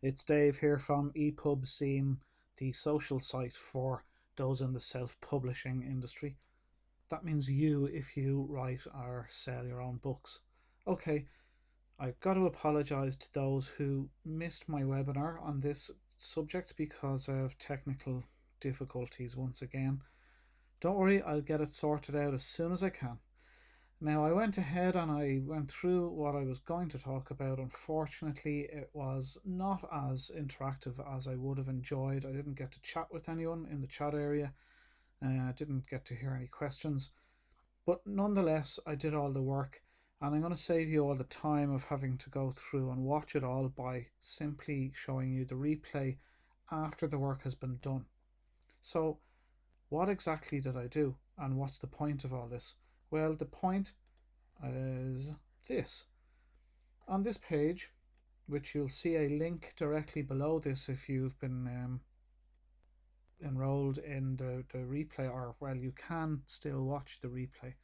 It's Dave here from ePub, the social site for those in the self-publishing industry. That means you if you write or sell your own books. Okay, I've got to apologise to those who missed my webinar on this subject because of technical difficulties once again. Don't worry, I'll get it sorted out as soon as I can. Now, I went ahead and I went through what I was going to talk about. Unfortunately, it was not as interactive as I would have enjoyed. I didn't get to chat with anyone in the chat area. Didn't get to hear any questions. But nonetheless, I did all the work. And I'm going to save you all the time of having to go through and watch it all by simply showing you the replay after the work has been done. So, what exactly did I do? And what's the point of all this? Well, the point is this. On this page, which you'll see a link directly below this if you've been enrolled in the replay, or well, you can still watch the replay.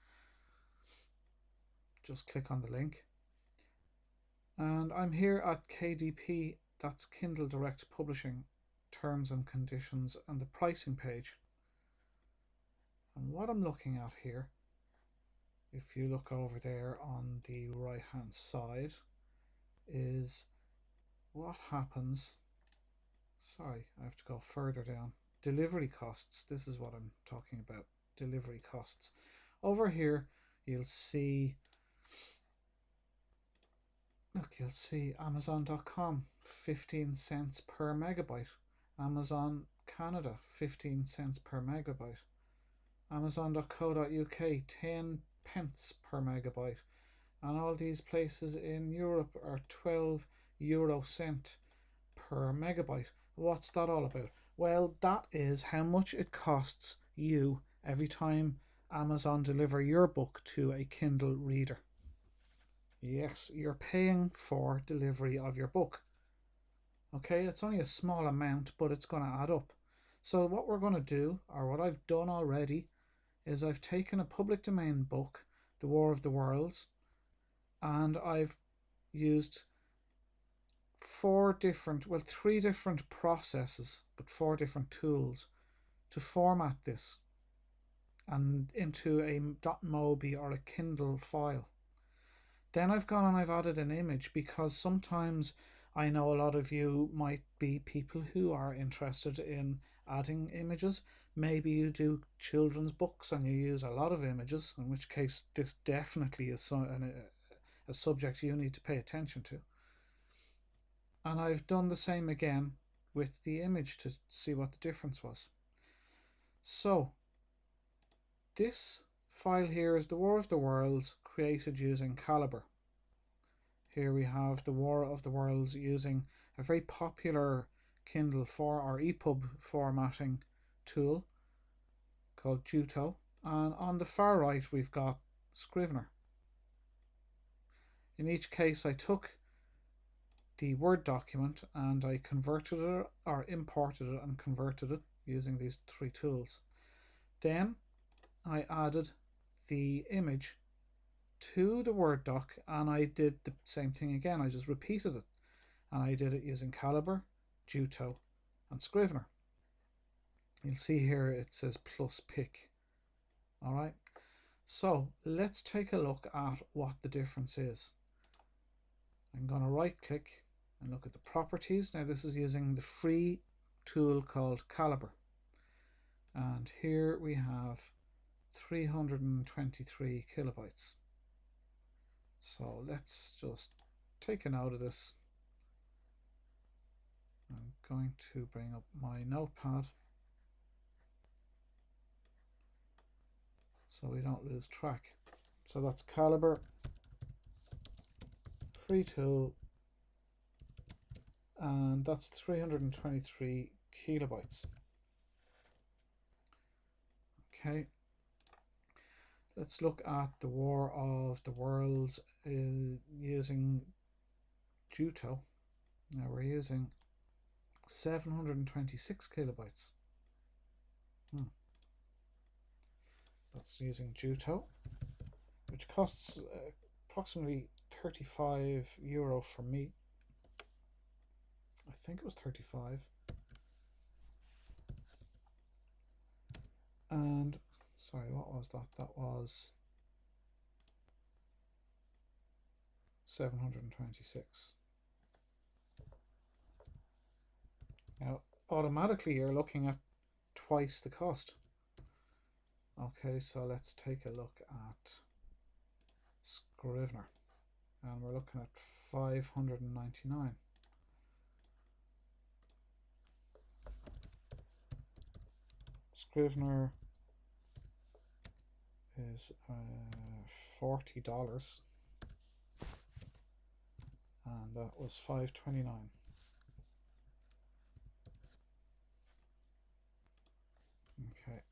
Just click on the link. And I'm here at KDP, that's Kindle Direct Publishing, terms and conditions, and the pricing page. And what I'm looking at here, if you look over there on the right hand side, is what happens. Sorry, I have to go further down. Delivery costs. This is what I'm talking about. Delivery costs. Over here, you'll see Amazon.com, 15 cents per megabyte. Amazon Canada, 15 cents per megabyte. Amazon.co.uk, 10 pence per megabyte. And all these places in Europe are 12 euro cent per megabyte. What's that all about? Well, that is how much it costs you every time Amazon deliver your book to a Kindle reader. Yes, you're paying for delivery of your book. Okay, it's only a small amount, but it's going to add up. So what we're going to do, or what I've done already, is I've taken a public domain book, The War of the Worlds, and I've used three different processes, but four different tools to format this and into a .mobi or a Kindle file. Then I've gone and I've added an image because sometimes I know a lot of you might be people who are interested in adding images. Maybe you do children's books and you use a lot of images, in which case this definitely is a subject you need to pay attention to. And I've done the same again with the image to see what the difference was. So this file here is the War of the Worlds created using Calibre. Here we have the War of the Worlds using a very popular Kindle or EPUB formatting tool called Juto, and on the far right we've got Scrivener. In each case I took the Word document and I converted it or imported it and converted it using these three tools. Then I added the image to the Word doc and I did the same thing again. I just repeated it and I did it using Calibre, Juto and Scrivener. You'll see here it says plus pick. Alright, so let's take a look at what the difference is. I'm going to right click and look at the properties. Now this is using the free tool called Calibre, and here we have 323 kilobytes. So let's just take a note of this. I'm going to bring up my notepad so we don't lose track. So that's Calibre, free tool, and that's 323 kilobytes. Okay, let's look at the War of the Worlds using Juto. Now we're using 726 kilobytes. That's using Juto, which costs approximately €35 for me. think it was 35. And sorry, what was that? That was 726. Now, automatically you're looking at twice the cost. Okay, so let's take a look at Scrivener. And we're looking at 599. Scrivener is $40, and that was $5.29. Okay.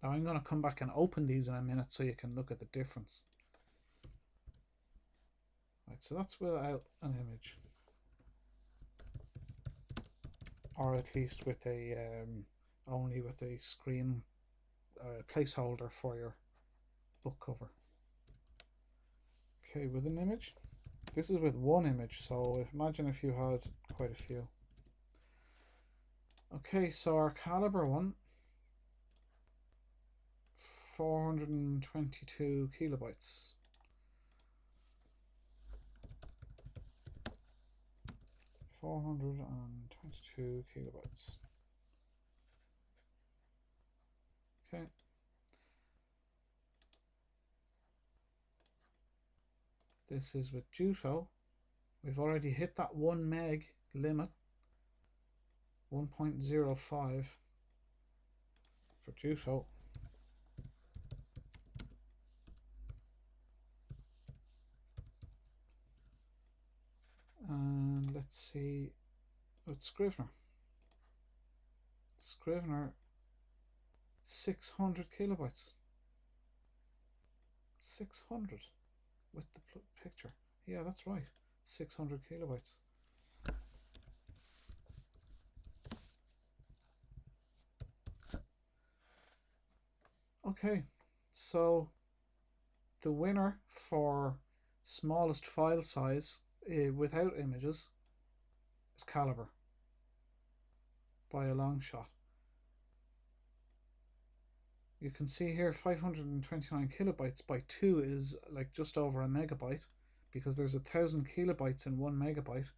Now I'm going to come back and open these in a minute so you can look at the difference. Right, so that's without an image, or at least with a only with a screen placeholder for your book cover. Okay, with an image. This is with one image, so imagine if you had quite a few. Okay, so our caliber one, 422 kilobytes. 422 kilobytes. Okay. This is with Juto. We've already hit that 1 meg limit. 1.05 for Juto. And let's see with Scrivener. Scrivener, 600 kilobytes. 600 with the picture. Yeah, that's right. 600 kilobytes. Okay, so the winner for smallest file size without images is Calibre by a long shot. You can see here 529 kilobytes by 2 is like just over a megabyte, because there's 1,000 kilobytes in 1 megabyte.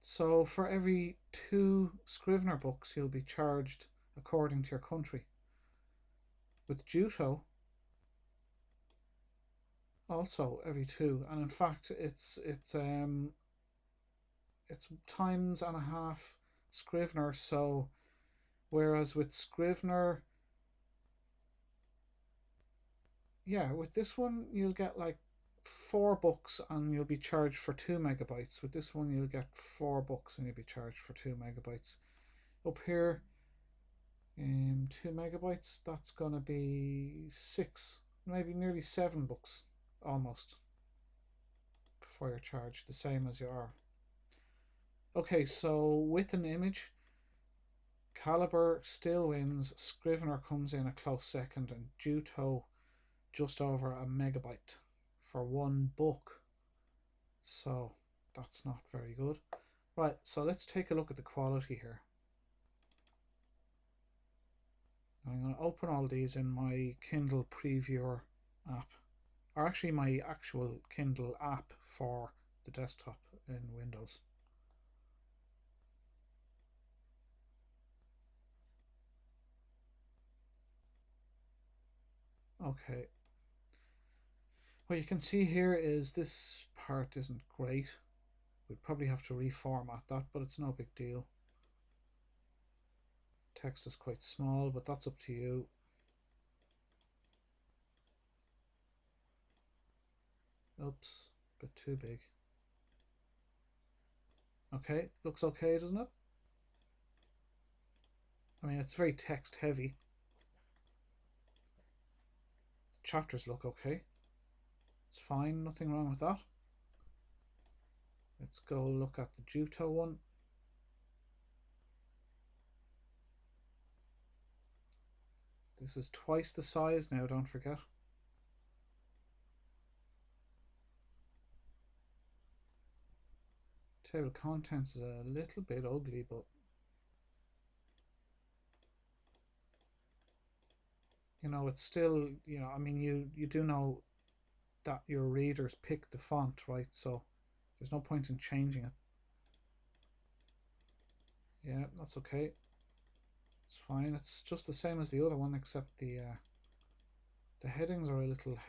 So for every 2 Scrivener books you'll be charged according to your country. With Juto, also every 2, and in fact it's times and a half Scrivener. So whereas with Scrivener, yeah, with this one you'll get like 4 books and you'll be charged for 2 megabytes. With this one you'll get 4 books and you'll be charged for 2 megabytes. Up here, 2 megabytes, that's gonna be 6, maybe nearly 7 books almost before you're charged, the same as you are. Okay, so with an image, Calibre still wins. Scrivener comes in a close second, and Juto just over a megabyte for 1 book. So that's not very good. Right, so let's take a look at the quality here. I'm going to open all these in my Kindle Previewer app, or actually my actual Kindle app for the desktop in Windows. Okay, what you can see here is this part isn't great. We'd probably have to reformat that, but it's no big deal. Text is quite small, but that's up to you. Oops, a bit too big. Okay, looks okay, doesn't it? I mean, it's very text heavy. The chapters look okay. It's fine, nothing wrong with that. Let's go look at the Juto one. This is twice the size now, don't forget. Table of contents is a little bit ugly, but you know, it's still, you know, I mean, you do know that your readers pick the font, right? So there's no point in changing it. Yeah, that's okay. It's fine. It's just the same as the other one, except the headings are a little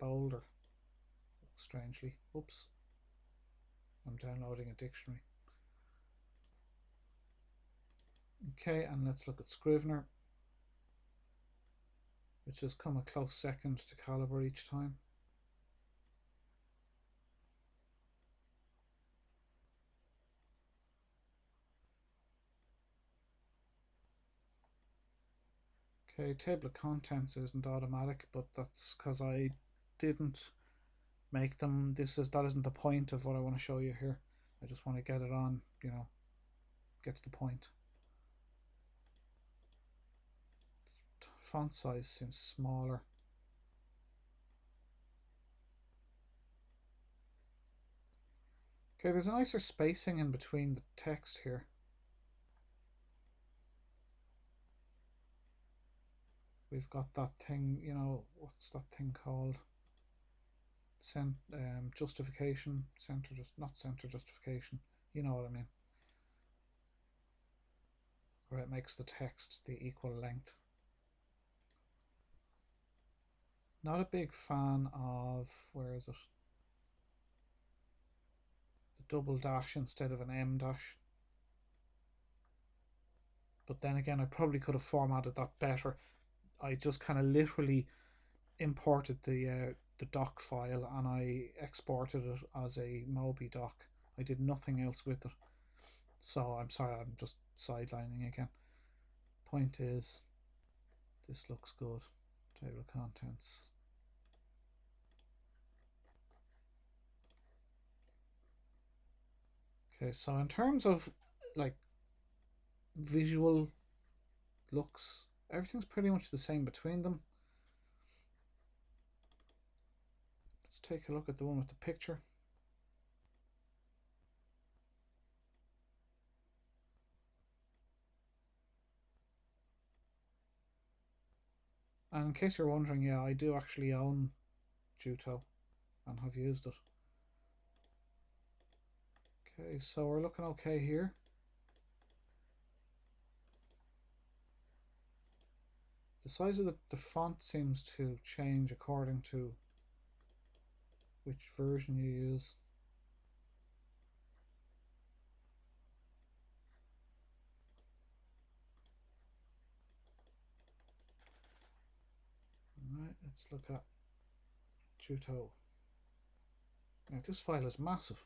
bolder, strangely. Oops. I'm downloading a dictionary. Okay, and let's look at Scrivener, which has come a close second to Calibre each time. Okay, table of contents isn't automatic, but that's because I didn't make them. That isn't the point of what I want to show you here. I just want to get it on, you know, get to the point. Font size seems smaller. Okay, there's a nicer spacing in between the text here. We've got that thing, you know, what's that thing called? Justification, not center justification. You know what I mean. Where it makes the text the equal length. Not a big fan of, where is it? The double dash instead of an M dash. But then again, I probably could have formatted that better. I just kind of literally imported the doc file and I exported it as a Mobi doc. I did nothing else with it. So I'm sorry, I'm just sidelining again. Point is, this looks good. Table of contents. Okay, so in terms of like visual looks, everything's pretty much the same between them. Let's take a look at the one with the picture. And in case you're wondering, yeah, I do actually own Juto and have used it. Okay, so we're looking okay here. The size of the font seems to change according to which version you use. Alright, let's look at Juto. Now this file is massive.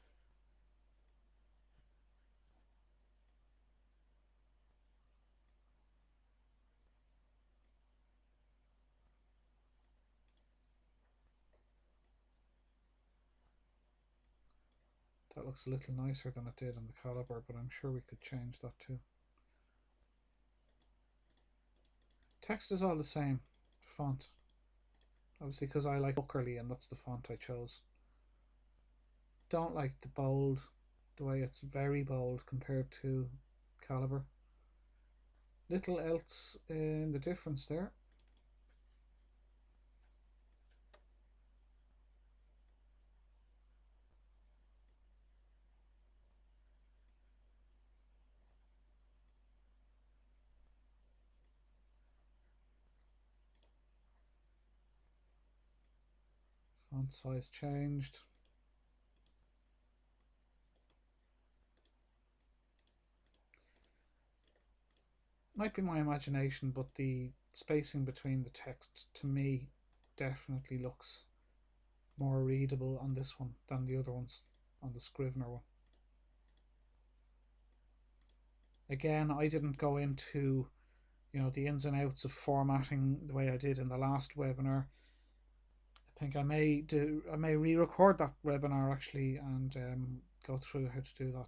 That looks a little nicer than it did on the Calibre, but I'm sure we could change that too. Text is all the same. Font. Obviously because I like Bookerly and that's the font I chose. Don't like the bold, the way it's very bold compared to Calibre. Little else in the difference there. Font size changed. Might be my imagination, but the spacing between the text to me definitely looks more readable on this one than the other ones on the Scrivener one. Again, I didn't go into, you know, the ins and outs of formatting the way I did in the last webinar. I think I may re-record that webinar actually and go through how to do that.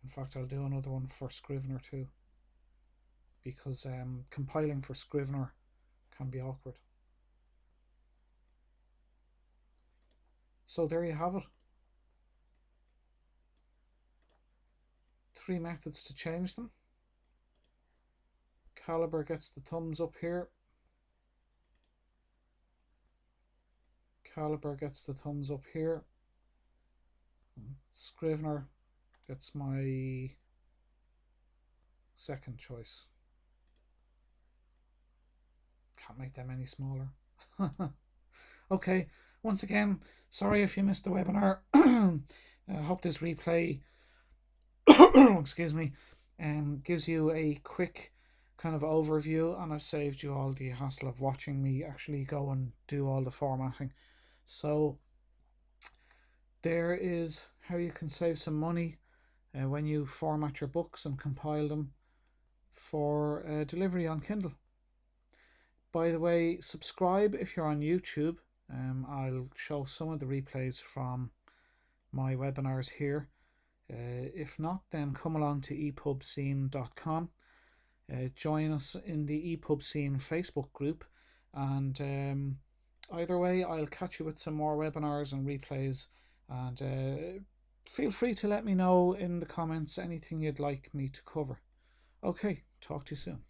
In fact, I'll do another one for Scrivener too, because compiling for Scrivener can be awkward. So there you have it. 3 methods to change them. Caliber gets the thumbs up here. Caliber gets the thumbs up here. Scrivener gets my second choice. Can't make them any smaller. Okay, once again, sorry if you missed the webinar. I hope this replay excuse me, gives you a quick kind of overview, and I've saved you all the hassle of watching me actually go and do all the formatting. So there is how you can save some money when you format your books and compile them for delivery on Kindle. By the way, subscribe if you're on YouTube. I'll show some of the replays from my webinars here. If not, then come along to epubscene.com. Join us in the ePub Scene Facebook group, and either way, I'll catch you with some more webinars and replays. And feel free to let me know in the comments anything you'd like me to cover. Okay, talk to you soon.